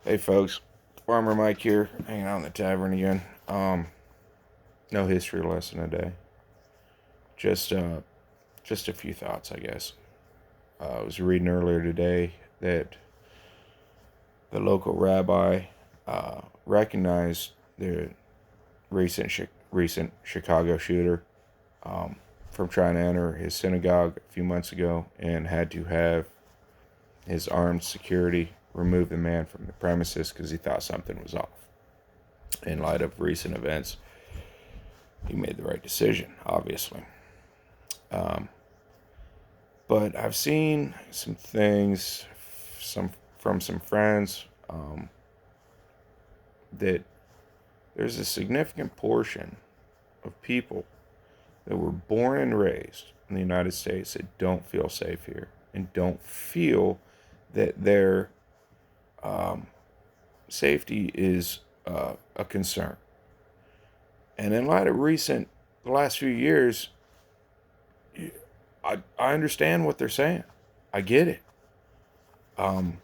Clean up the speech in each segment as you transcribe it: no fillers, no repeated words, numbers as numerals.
Hey folks, Farmer Mike here, hanging out in the tavern again. No history lesson today. Just uh, just a few thoughts, I guess. I was reading earlier today that the local rabbi recognized the recent Chicago shooter from trying to enter his synagogue a few months ago, and had to have his armed security remove the man from the premises because he thought something was off. In light of recent events, he made the right decision, obviously. Um, but I've seen some things, from some friends, that there's a significant portion of people that were born and raised in the United States that don't feel safe here and don't feel that their um, safety is a concern. And in light of the last few years, I understand what they're saying. I get it. Um,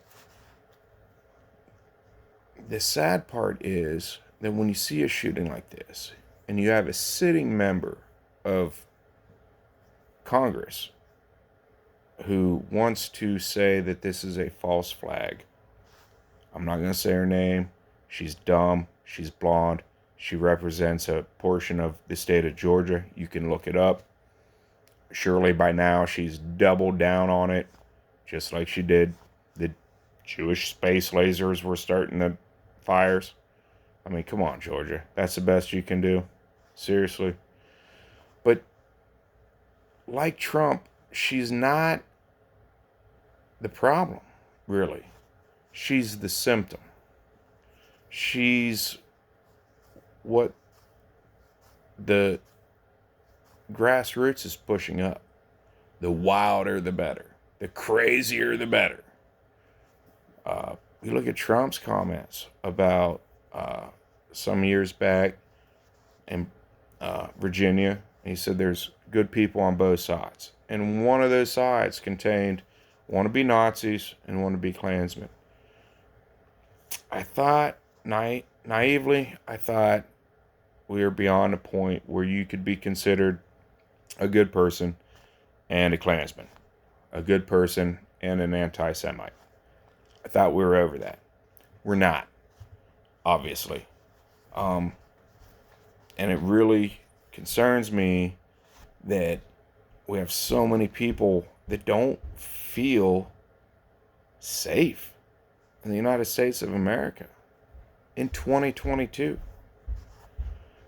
the sad part is that when you see a shooting like this, and you have a sitting member of Congress who wants to say that this is a false flag. I'm not going to say her name. She's dumb. She's blonde. She represents a portion of the state of Georgia. You can look it up. Surely by now she's doubled down on it, just like she did. The Jewish space lasers were starting the fires. I mean, come on, Georgia. That's the best you can do. Seriously. But like Trump, she's not the problem, really. She's the symptom. She's what the grassroots is pushing up. The wilder, the better. The crazier, the better. You look at Trump's comments about some years back in Virginia. He said there's good people on both sides. And one of those sides contained wannabe Nazis and wannabe Klansmen. I thought, naively, I thought we were beyond a point where you could be considered a good person and a Klansman, a good person and an anti Semite. I thought we were over that. We're not, obviously. Um, and it really concerns me that we have so many people that don't feel safe in the United States of America in 2022.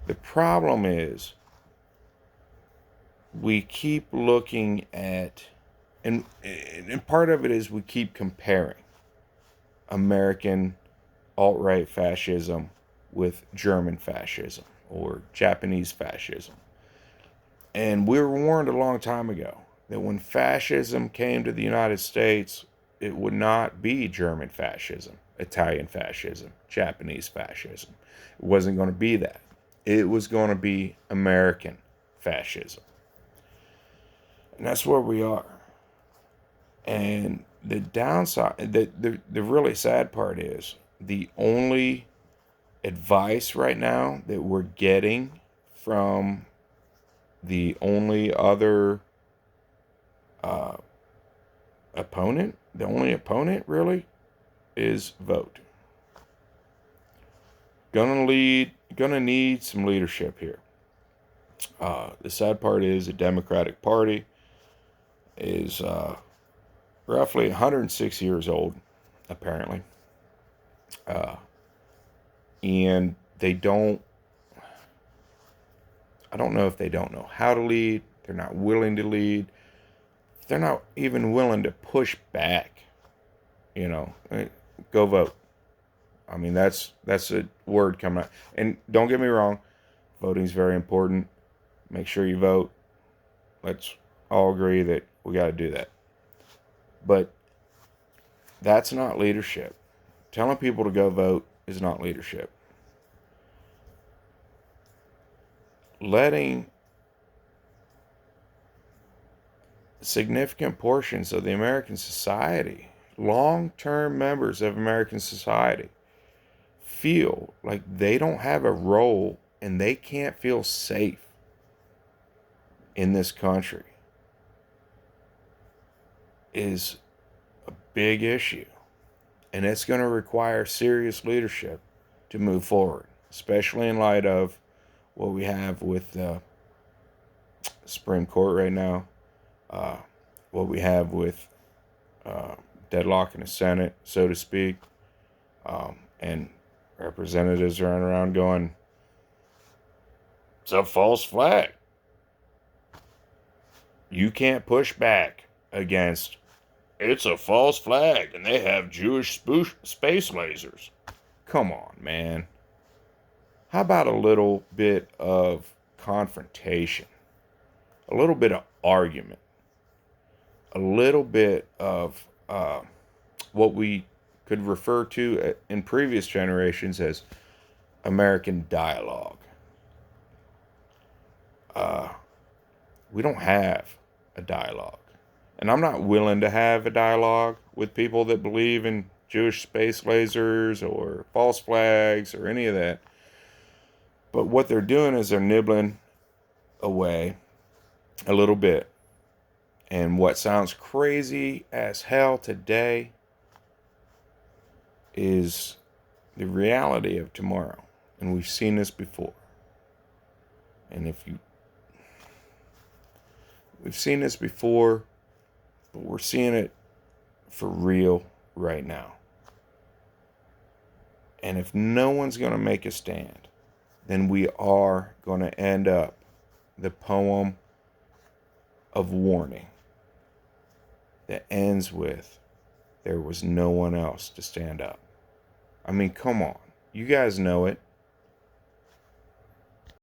The problem is we keep looking at, and part of it is we keep comparing American alt-right fascism with German fascism or Japanese fascism. And we were warned a long time ago that when fascism came to the United States, it would not be German fascism, Italian fascism, Japanese fascism. It wasn't going to be that. It was going to be American fascism. And that's where we are. And the downside, the really sad part is the only advice right now that we're getting from the only other opponent, the only opponent really, is vote. Gonna need some leadership here. The sad part is the Democratic Party is roughly 106 years old, apparently. And I don't know if they don't know how to lead. They're not willing to lead. They're not even willing to push back. Go vote. I mean, that's a word coming out. And don't get me wrong, voting's very important. Make sure you vote. Let's all agree that we got to do that. But that's not leadership. Telling people to go vote is not leadership. Letting significant portions of the American society, long-term members of American society, feel like they don't have a role and they can't feel safe in this country is a big issue. And it's going to require serious leadership to move forward, especially in light of what we have with the Supreme Court right now, what we have with deadlock in the Senate, so to speak, and representatives running around going, it's a false flag. You can't push back against it's a false flag and they have Jewish space lasers. Come on, man. How about a little bit of confrontation? A little bit of argument? A little bit of what we could refer to in previous generations as American dialogue. We don't have a dialogue. And I'm not willing to have a dialogue with people that believe in Jewish space lasers or false flags or any of that. But what they're doing is they're nibbling away a little bit. And what sounds crazy as hell today is the reality of tomorrow. And we've seen this before. And we've seen this before, but we're seeing it for real right now. And if no one's going to make a stand, then we are going to end up the poem of warning that ends with, there was no one else to stand up. I mean, come on. You guys know it.